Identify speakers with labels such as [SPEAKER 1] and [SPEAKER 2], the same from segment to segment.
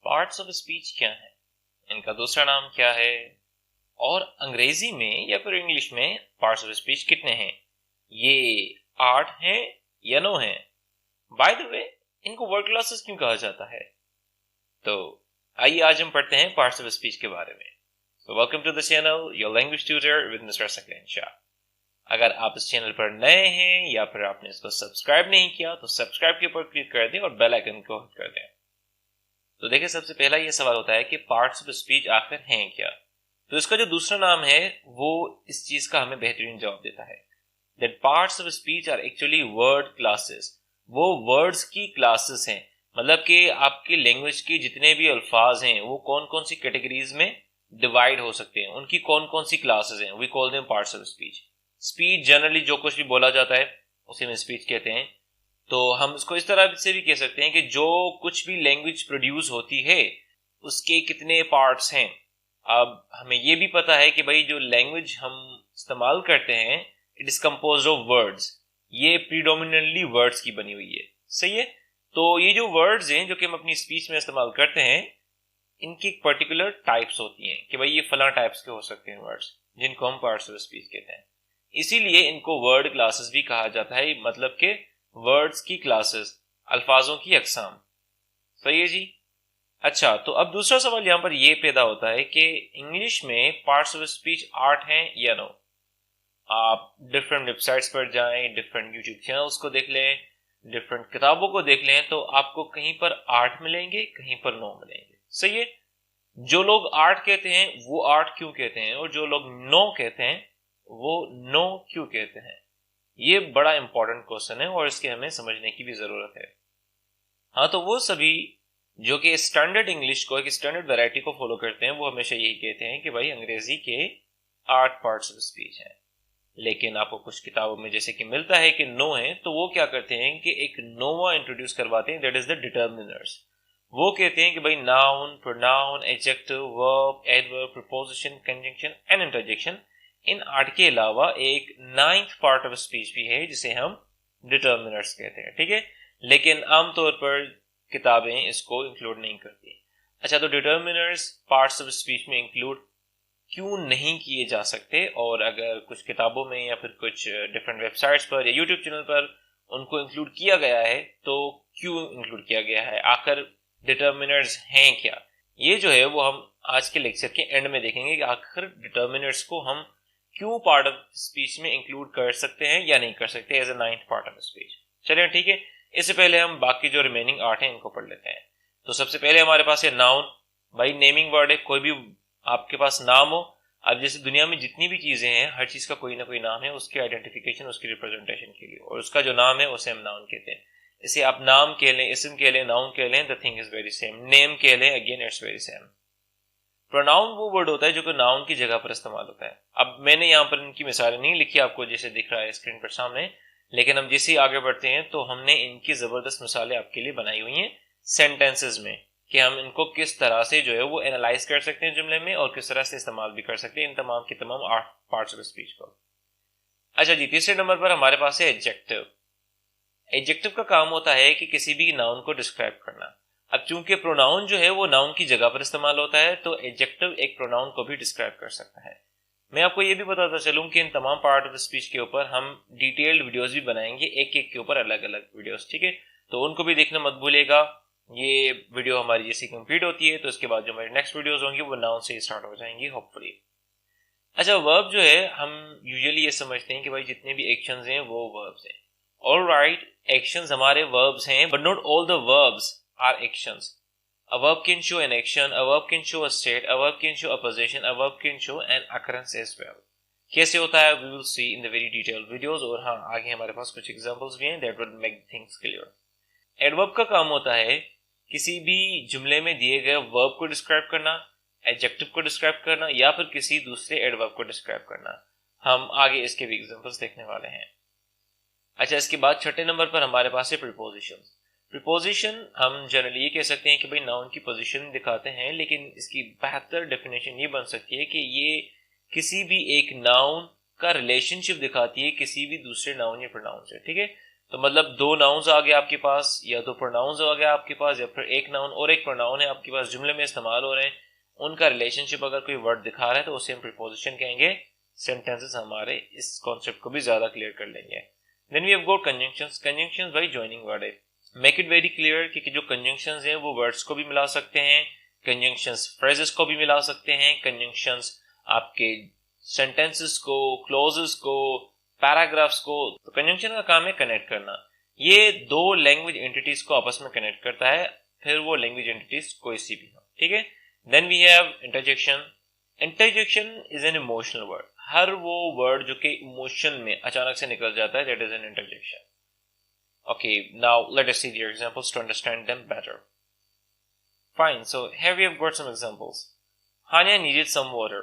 [SPEAKER 1] Parts of speech क्या है, इनका दूसरा नाम क्या है, और अंग्रेजी में या फिर इंग्लिश में पार्ट्स ऑफ स्पीच कितने हैं, ये 8 हैं या 9 हैं। बाय द वे, इनको वर्ड क्लासेस क्यों कहा जाता है? तो आइए आज हम पढ़ते हैं पार्ट्स ऑफ स्पीच के बारे में। So welcome to the channel, your language tutor with Mr. Saklan Shah। अगर आप इस चैनल पर नए हैं या फिर आपने इसको सब्सक्राइब नहीं किया तो सब्सक्राइब के ऊपर क्लिक कर दें और बेल आइकन को हिट कर दें। तो देखिए, सबसे पहला ये सवाल होता है कि पार्ट्स ऑफ स्पीच आखिर हैं क्या। तो इसका जो दूसरा नाम है वो इस चीज का हमें बेहतरीन जवाब देता है that parts of speech are actually word classes। वो वर्ड्स की क्लासेस हैं, मतलब कि आपकी लैंग्वेज की जितने भी अल्फाज हैं वो कौन कौन सी कैटेगरीज में डिवाइड हो सकते हैं, उनकी कौन कौन सी क्लासेस हैं, we call them parts of speech. Speech generally जो कुछ भी बोला जाता है उसे में स्पीच कहते हैं। तो हम इसको इस तरह से भी कह सकते हैं कि जो कुछ भी लैंग्वेज प्रोड्यूस होती है उसके कितने पार्ट्स हैं। अब हमें ये भी पता है कि भाई जो लैंग्वेज हम इस्तेमाल करते हैं it is composed of words, ये प्रीडोमिनेंटली वर्ड्स की बनी हुई है, सही है। तो ये जो वर्ड्स हैं जो कि हम अपनी स्पीच में इस्तेमाल करते हैं इनकी एक पर्टिकुलर टाइप्स होती हैं कि भाई ये फला टाइप्स के हो सकते हैं वर्ड्स, जिनको हम पार्ट्स ऑफ स्पीच कहते हैं। इसीलिए इनको वर्ड क्लासेस भी कहा जाता है, मतलब के वर्ड्स की क्लासेस, अल्फाजों की अकसाम, सही है जी। अच्छा, तो अब दूसरा सवाल यहां पर यह पैदा होता है कि इंग्लिश में पार्ट्स ऑफ स्पीच 8 हैं या 9। आप डिफरेंट वेबसाइट्स पर जाएं, डिफरेंट यूट्यूब चैनल्स को देख लें, डिफरेंट किताबों को देख लें, तो आपको कहीं पर 8 मिलेंगे, कहीं पर 9 मिलेंगे, सही है। जो लोग 8 कहते हैं वो 8 क्यों कहते हैं, और जो लोग 9 कहते हैं वो 9 क्यों कहते हैं, ये बड़ा इंपॉर्टेंट क्वेश्चन है और इसके हमें समझने की भी जरूरत है। हाँ, तो वो सभी जो कि स्टैंडर्ड इंग्लिश को, एक स्टैंडर्ड वैरायटी को फॉलो करते हैं, वो हमेशा यही कहते हैं कि भाई अंग्रेजी के 8 पार्ट्स ऑफ स्पीच हैं। लेकिन आपको कुछ किताबों में जैसे कि मिलता है कि 9 है, तो वो क्या करते हैं कि एक नोवा इंट्रोड्यूस करवाते हैं, दैट इज द डिटर्मिनर्स। वो कहते हैं कि भाई noun, pronoun, adjective, verb, adverb, preposition, conjunction and interjection, इन 8 के अलावा एक 9th पार्ट ऑफ स्पीच भी है जिसे हम डिटर्मिनर्स कहते हैं, ठीक है। लेकिन आमतौर पर किताबें इसको इंक्लूड नहीं करती। अच्छा, तो डिटर्मिनर्स पार्ट्स ऑफ स्पीच में इंक्लूड क्यों नहीं किए जा सकते, और अगर कुछ किताबों में या फिर कुछ डिफरेंट वेबसाइट्स पर या यूट्यूब चैनल पर उनको इंक्लूड किया गया है तो क्यों इंक्लूड किया गया है, आखिर डिटर्मिनर्स हैं क्या। ये जो है वो हम आज के लेक्चर के एंड में देखेंगे कि आखिर डिटर्मिनर्स को हम क्यों पार्ट ऑफ स्पीच में इंक्लूड कर सकते हैं या नहीं कर सकते as a 9th part of speech. चलिए ठीक है, इससे पहले हम बाकी जो रिमेनिंग 8 हैं इनको पढ़ लेते हैं। तो सबसे पहले हमारे पास है नाउन। भाई नेमिंग वर्ड है, कोई भी आपके पास नाम हो। अब जैसे दुनिया में जितनी भी चीजें हैं हर चीज का कोई ना कोई नाम है, उसके आइडेंटिफिकेशन, उसकी रिप्रेजेंटेशन के लिए, और उसका जो नाम है उसे हम नाउन कहते हैं। इसे आप नाम कह लें, इसम कह लें, नाउन कह लें, the thing is very same. Name कह लें, again it's very same. Pronoun वो वर्ड होता है जो कि नाउन की जगह पर इस्तेमाल होता है। अब मैंने यहाँ पर इनकी मिसालें नहीं लिखी आपको जैसे दिख रहा है स्क्रीन पर सामने, लेकिन हम जैसे ही आगे बढ़ते हैं तो हमने इनकी जबरदस्त मिसालें आपके लिए बनाई हुई हैं सेंटेंसेस में, कि हम इनको किस तरह से जो है वो एनालाइज कर सकते हैं जुमले में, और किस तरह से इस्तेमाल भी कर सकते हैं इन तमाम की तमाम 8 पार्ट्स ऑफ स्पीच को। अच्छा जी, तीसरे नंबर पर हमारे पास है एडजेक्टिव। एडजेक्टिव का काम होता है कि किसी भी नाउन को डिस्क्राइब करना। अब चूंकि प्रोनाउन जो है वो नाउन की जगह पर इस्तेमाल होता है, तो एडजेक्टिव एक प्रोनाउन को भी डिस्क्राइब कर सकता है। मैं आपको ये भी बताता चलूं कि इन तमाम पार्ट ऑफ स्पीच के ऊपर हम डिटेल्ड वीडियोस भी बनाएंगे, एक एक के ऊपर अलग अलग वीडियोस, ठीक है। तो उनको भी देखना मत भूलिएगा। ये वीडियो हमारी जैसी कंप्लीट होती है तो इसके बाद जो हमारी नेक्स्ट वीडियोस होंगी वो नाउन से स्टार्ट हो जाएंगी होपफुली। अच्छा, वर्ब जो है हम यूजुअली ये समझते हैं कि भाई जितने भी एक्शंस हैं वो वर्ब्स हैं। ऑलराइट, एक्शंस हमारे वर्ब्स हैं, but not all the verbs are actions. A verb can show an action, a verb can show a state, a verb can show a position, a verb can show an occurrence as well. कैसे होता है we will see in the very detailed videos, और हाँ आगे हमारे पास कुछ examples भी हैं that will make things clear. Adverb का काम होता है किसी भी जुमले में दिए गए वर्ब को डिस्क्राइब करना, एडजेक्टिव को डिस्क्राइब करना, या फिर किसी दूसरे एडवर्ब को डिस्क्राइब करना। हम आगे इसके भी एग्जांपल्स देखने वाले हैं। अच्छा, इसके बाद छठे नंबर पर हमारे पास है प्रीपोजिशन। प्रीपोजिशन हम जनरली ये कह सकते हैं कि भाई नाउन की पोजीशन दिखाते हैं, लेकिन इसकी बेहतर डेफिनेशन ये बन सकती है कि ये किसी भी एक नाउन का रिलेशनशिप दिखाती है किसी भी दूसरे नाउन या प्रोनाउन से, ठीक है। तो मतलब दो नाउन्स आ गए आपके पास, या दो प्रोनाउंस आ गया आपके पास, या फिर एक नाउन और एक प्रोनाउन है आपके पास जुमले में इस्तेमाल हो रहे हैं, उनका रिलेशनशिप अगर कोई वर्ड दिखा रहा है तो उसे हम प्रीपोजिशन कहेंगे। सेंटेंसेस हमारे इस कॉन्सेप्ट को भी ज्यादा क्लियर कर लेंगे। Then we have got conjunctions. Conjunctions भाई ज्वाइनिंग वर्ड है। मेक इट वेरी क्लियर कि जो कंजंक्शंस हैं वो वर्ड्स को भी मिला सकते हैं, कंजंक्शंस फ्रेजेस को भी मिला सकते हैं, कंजंक्शंस आपके सेंटेंसेस को, क्लोजेस को, पैराग्राफ्स को। तो कंजंक्शन का काम है कनेक्ट करना। ये दो लैंग्वेज एंटिटीज को आपस में कनेक्ट करता है, फिर वो लैंग्वेज एंटिटीज कोई सी भी हो, ठीक है। Then we have interjection. Interjection is an emotional word. हर वो वर्ड जो कि इमोशन में अचानक से निकल जाता है, that is an interjection. Okay, now let us see the examples to understand them better. Fine, so here we have got some examples. Hanya needed some water.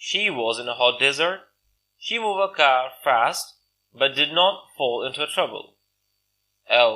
[SPEAKER 1] She was in a hot desert. She moved a car fast, but did not fall into trouble. Oh,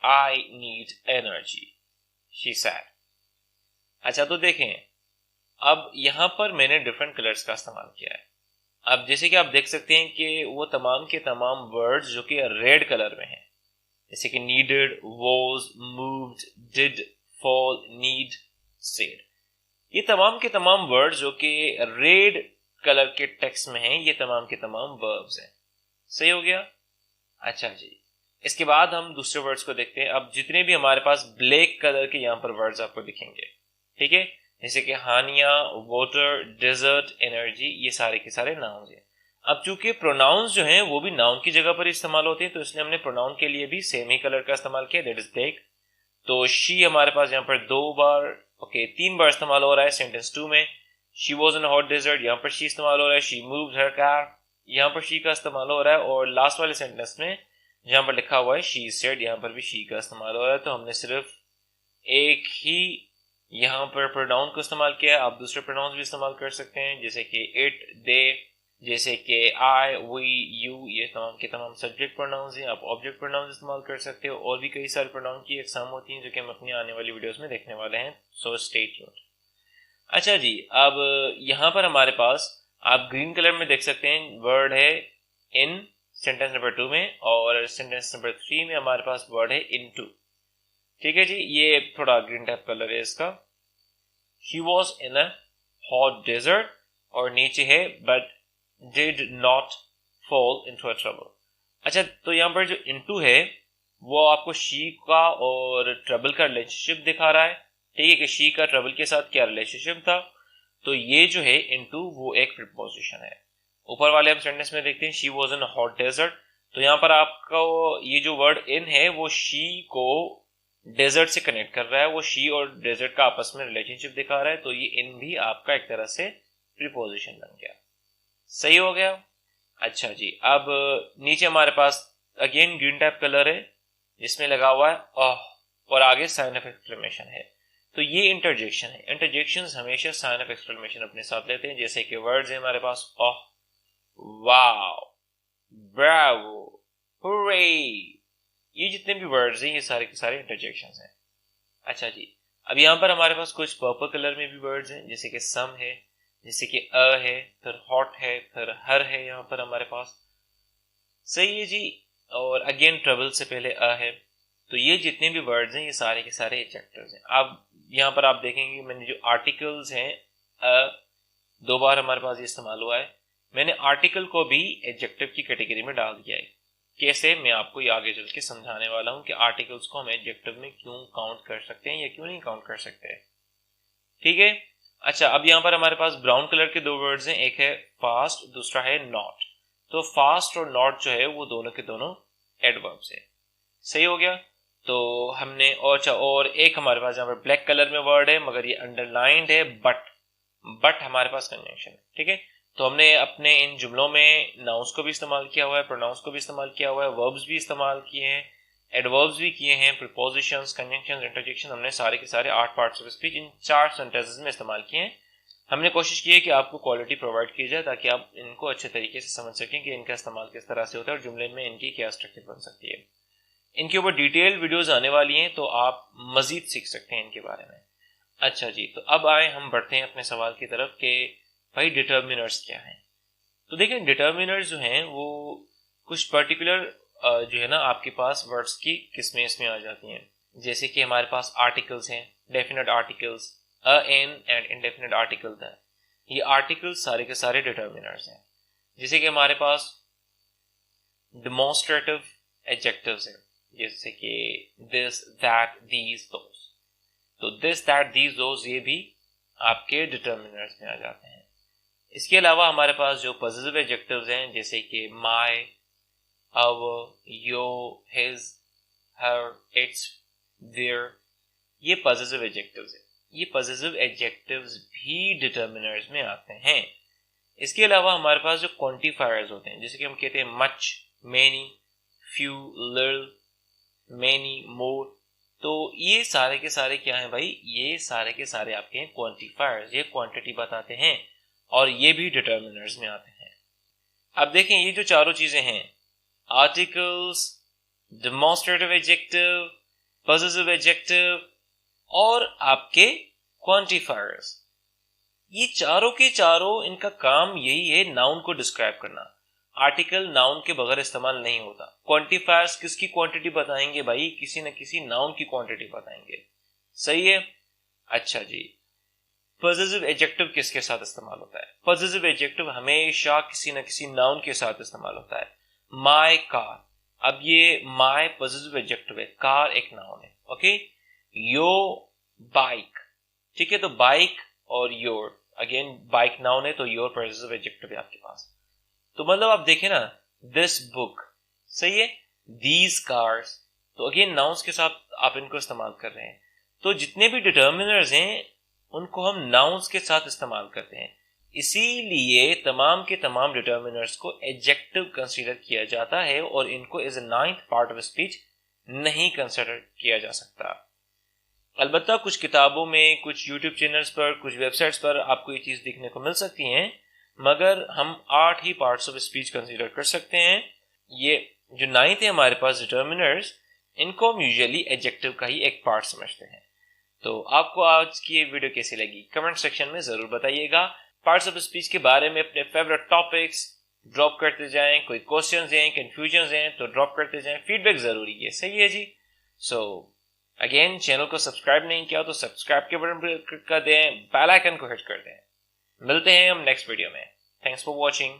[SPEAKER 1] I need energy, she said. अच्छा, तो देखें, अब यहां पर मैंने different colours का इस्तेमाल किया है। अब जैसे कि आप देख सकते हैं कि वो तमाम के तमाम वर्ड्स जो कि रेड कलर में हैं, जैसे कि needed, was, moved, did, fall, need, said, ये तमाम के तमाम वर्ड्स जो कि रेड कलर के टेक्स्ट में हैं, ये तमाम के तमाम वर्ब्स हैं। सही हो गया? अच्छा जी, इसके बाद हम दूसरे वर्ड्स को देखते हैं। अब जितने भी हमारे पास ब्लैक कलर के यहाँ पर वर्ड्स आपको दिखेंगे, ठीक है, जैसे कि हानिया, वाटर, डेजर्ट, एनर्जी, ये सारे के सारे नाउन्स हैं। अब चूंकि प्रोनाउंस जो हैं वो भी नाउन की जगह पर इस्तेमाल होते हैं, तो इसलिए हमने प्रोनाउन के लिए भी सेम ही कलर का इस्तेमाल किया, दैट इज ब्लैक। तो शी हमारे पास यहाँ पर दो बार, तीन बार इस्तेमाल हो रहा है सेंटेंस 2 में। She was in hot desert, यहाँ पर शी इस्तेमाल हो रहा है। शी मूव्ड हर कार, यहाँ पर शी का इस्तेमाल हो रहा है। और लास्ट वाले सेंटेंस में जहाँ पर लिखा हुआ है शी सेड, यहाँ पर भी शी का इस्तेमाल हो रहा है। तो हमने सिर्फ एक ही यहाँ पर प्रोनाउन को इस्तेमाल किया। आप दूसरे प्रोनाउंस भी इस्तेमाल कर सकते हैं, जैसे कि इट, दे, जैसे कि आई, वी, यू, ये तमाम के तमाम सब्जेक्ट प्रोनाउंस हैं। आप ऑब्जेक्ट प्रोनाउंस इस्तेमाल कर सकते हो। और भी कई सारे प्रोनाउन की एग्जाम होती हैं जो कि हम अपनी आने वाली वीडियोस में देखने वाले हैं, सो स्टे ट्यून्ड। अच्छा जी, अब यहाँ पर हमारे पास आप ग्रीन कलर में देख सकते हैं वर्ड है इन सेंटेंस नंबर 2 में, और सेंटेंस नंबर 3 में हमारे पास वर्ड है इनटू। ठीक है जी, ये थोड़ा ग्रीन टाइप कलर है इसका। He was in a hot desert, और नीचे है but did not fall into a trouble। अच्छा, तो यहाँ पर जो into है वो आपको she का और trouble का रिलेशनशिप दिखा रहा है। ठीक है कि she का trouble के साथ क्या रिलेशनशिप था, तो ये जो है into वो एक प्रीपोजिशन है। ऊपर वाले हम सेंटेंस में देखते हैं she was in a hot desert, तो यहाँ पर आपका ये जो वर्ड in है वो she को डेजर्ट से कनेक्ट कर रहा है। वो शी और डेजर्ट का आपस में रिलेशनशिप दिखा रहा है, तो ये इन भी आपका एक तरह से प्रीपोजिशन बन गया। सही हो गया? अच्छा जी, अब नीचे हमारे पास अगेन ग्रीन टाइप कलर है जिसमें लगा हुआ है ओह, और आगे साइन ऑफ एक्सक्लेमेशन है। तो ये इंटरजेक्शन है। इंटरजेक्शंस हमेशा साइन ऑफ एक्सक्लेमेशन अपने साथ लेते हैं, जैसे कि वर्ड्स है हमारे पास ओह, वाओ, ब्रावो, हुर्रे, ये जितने भी वर्ड्स हैं ये सारे के सारे इंटरजेक्शंस हैं। अच्छा जी, अब यहाँ पर हमारे पास कुछ पर्पल कलर में भी वर्ड्स हैं, जैसे कि सम है, जैसे कि अ है, फिर हॉट है, फिर हर है यहाँ पर हमारे पास। सही है जी, और अगेन ट्रबल से पहले अ है। तो ये जितने भी वर्ड्स हैं ये सारे के सारे एडजेक्टिव्स हैं। अब यहाँ पर आप देखेंगे मैंने जो आर्टिकल्स हैं दो बार हमारे पास ये इस्तेमाल हुआ है। मैंने आर्टिकल को भी एडजेक्टिव की कैटेगरी में डाल दिया है। कैसे, मैं आपको ये आगे चल के समझाने वाला हूं कि आर्टिकल्स को हम एडजेक्टिव में क्यों काउंट कर सकते हैं या क्यों नहीं काउंट कर सकते हैं। ठीक है। अच्छा, अब यहाँ पर हमारे पास ब्राउन कलर के दो वर्ड्स हैं, एक है फास्ट, दूसरा है नॉट। तो फास्ट और नॉट जो है वो दोनों के दोनों एडवर्ब्स है। सही हो गया। तो हमने और एक हमारे पास यहाँ पर ब्लैक कलर में वर्ड है मगर ये अंडरलाइंड है, बट हमारे पास कंजंक्शन है। ठीक है, तो हमने अपने इन जुमलों में नाउंस को भी इस्तेमाल किया हुआ है, प्रोनाउंस को भी इस्तेमाल किया हुआ है, वर्ब्स भी इस्तेमाल किए हैं, एडवर्ब्स भी किए हैं, प्रीपोजिशंस, कंजंक्शंस, इंटरजेक्शन, हमने सारे के सारे 8 parts of speech in 4 sentences में इस्तेमाल किए हैं। हमने कोशिश की है कि आपको क्वालिटी प्रोवाइड की जाए ताकि आप इनको अच्छे तरीके से समझ सकें कि इनका इस्तेमाल किस तरह से होता है और जुमले में इनकी क्या स्ट्रक्चर बन सकती है। इनके ऊपर डिटेल वीडियोस आने वाली हैं, तो आप मजीद सीख सकते हैं इनके बारे में। अच्छा जी, तो अब आए हम बढ़ते हैं अपने सवाल की तरफ कि भाई डिटर्मिनर्स क्या हैं। तो देखें, डिटर्मिनर्स जो हैं वो कुछ पर्टिकुलर जो है ना आपके पास वर्ड्स की किस्में इसमें आ जाती हैं। जैसे कि हमारे पास आर्टिकल्स हैं, definite articles, a, an and indefinite article था। ये आर्टिकल्स सारे के सारे डिटर्मिनर्स हैं। जैसे कि हमारे पास डेमोन्स्ट्रेटिव एडजेक्टिव्स हैं, जैसे कि दिस, दैट, दीज, दोस। तो दिस, दैट, दीज, दोस ये भी आपके डिटर्मिनर्स में आ जाते हैं। इसके अलावा हमारे पास जो पॉजिटिव एडजेक्टिव्स हैं, जैसे कि my, our, your, his, her, its, their, ये पॉजिटिव एडजेक्टिव्स है। ये पॉजिटिव एडजेक्टिव्स भी डिटर्मिनर्स में आते हैं। इसके अलावा हमारे पास जो क्वांटिफायर्स होते हैं, जैसे कि हम कहते हैं much, many, few, little, many, more, तो ये सारे के सारे क्या हैं भाई? ये सारे के सारे आपके हैं क्वांटिफायर्स। ये क्वांटिटी बताते हैं और ये भी डिटर्मिनर्स में आते हैं। अब देखें ये जो चारों चीजें हैं, articles, demonstrative adjective, positive adjective और आपके क्वांटिफायर्स, ये चारों के चारों इनका काम यही है नाउन को डिस्क्राइब करना। आर्टिकल नाउन के बगैर इस्तेमाल नहीं होता। क्वांटिफायर्स किसकी क्वांटिटी बताएंगे भाई? किसी न किसी नाउन की क्वांटिटी बताएंगे। सही है? अच्छा जी, पॉजिटिव एडजेक्टिव किसके साथ इस्तेमाल होता है? पॉजिटिव एडजेक्टिव हमेशा किसी न किसी नाउन के साथ इस्तेमाल होता है। माय कार, अब ये माय पॉजिटिव एडजेक्टिव है, कार एक नाउन है। ओके, योर बाइक, ठीक है, तो बाइक और योर, अगेन बाइक नाउन है तो योर पॉजिटिव एडजेक्टिव है आपके पास। तो मतलब आप देखें ना, दिस बुक, सही है, दीज कार्स, तो अगेन नाउन्स के साथ आप इनको इस्तेमाल कर रहे हैं। तो जितने भी डिटर्मिनर्स हैं उनको हम नाउन्स के साथ इस्तेमाल करते हैं, इसीलिए तमाम के तमाम डिटर्मिनर्स को एडजेक्टिव कंसीडर किया जाता है और इनको as a 9th part of speech नहीं कंसीडर किया जा सकता। अलबत्ता कुछ किताबों में, कुछ यूट्यूब चैनल्स पर, कुछ वेबसाइट्स पर आपको ये चीज देखने को मिल सकती हैं, मगर हम 8 ही पार्ट्स ऑफ स्पीच कंसीडर कर सकते हैं। ये जो 9th है हमारे पास डिटर्मिनर्स, इनको हम यूजुअली एडजेक्टिव का ही एक पार्ट समझते हैं। तो आपको आज की ये वीडियो कैसी लगी कमेंट सेक्शन में जरूर बताइएगा। पार्ट्स ऑफ स्पीच के बारे में अपने फेवरेट टॉपिक्स ड्रॉप करते जाएं, कोई क्वेश्चंस हैं, कंफ्यूजन्स हैं तो ड्रॉप करते जाएं, फीडबैक जरूरी है। सही है जी? सो अगेन, चैनल को सब्सक्राइब नहीं किया तो सब्सक्राइब के बटन पर क्लिक कर दें, बेल आइकन को हिट कर दें। मिलते हैं हम नेक्स्ट वीडियो में। Thanks for watching.